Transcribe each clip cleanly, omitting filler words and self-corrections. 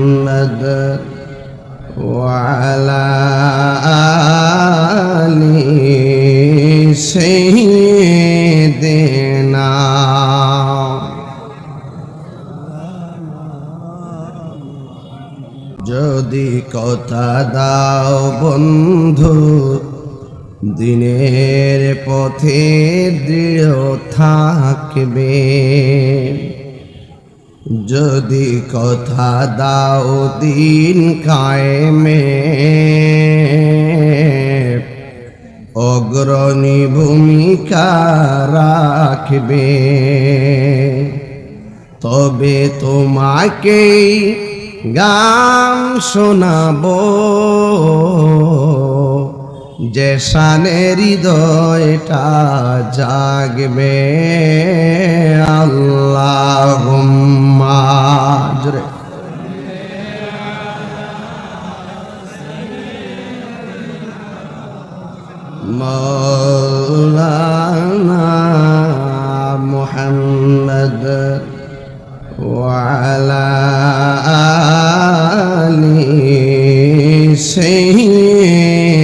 محمد وعلى آل سيدنا যদি কথা দাও বন্ধু দিনের পথে দৃঢ় থাকবে, যদি কথা দাও দিন কায়েমে অগ্রণী ভূমিকা রাখবে, তবে তোমাকেই গান শোনাবো যে শানে হৃদয়টা জাগবে। আল্লাহুম্মা জোরে মাওলানা মুহাম্মদ وعلى آل سيدنا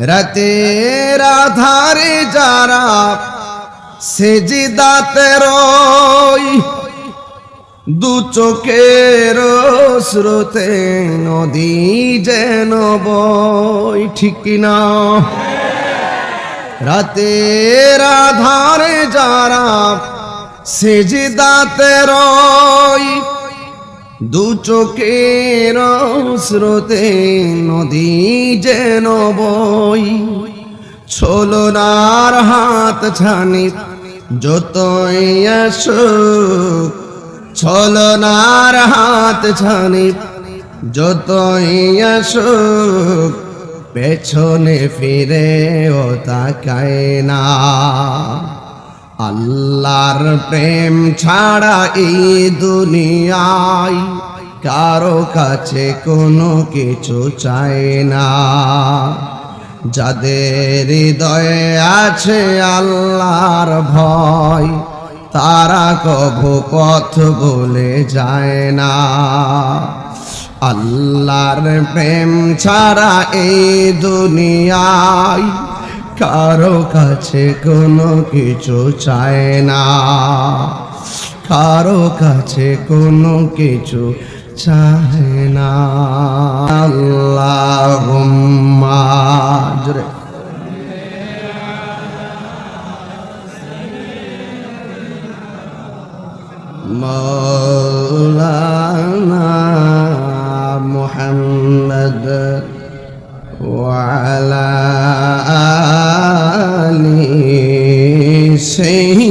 রাতের আধারে যারা সেজদাতে রয়, দু চোখের স্রোতে নদী যেন বয়, ঠিক কিনা? রাতের আধারে যারা সেজদাতে রয়, দু চোখের স্রোতে নদী যেন বয়, ছলনার হাত ছানি যতই আসুক, ছলনার হাত ছানি যতই আসুক, পেছনে ফিরেও তাকায় না। আল্লাহর প্রেম ছাড়া এই দুনিয়ায় কারো কাছে কোনো কিছু চায় না। যাদের হৃদয়ে আছে আল্লাহর ভয়, তারা কভু পথ ভুলে যায় না। আল্লাহর প্রেম ছাড়া এই দুনিয়ায় কারো কাছে কোনো কিছু চায় না, কারো কাছে কোনো কিছু চায় না। আল্লাহুম্মা জোরে মাওলানা মুহাম্মদ وعلى آل سيدنا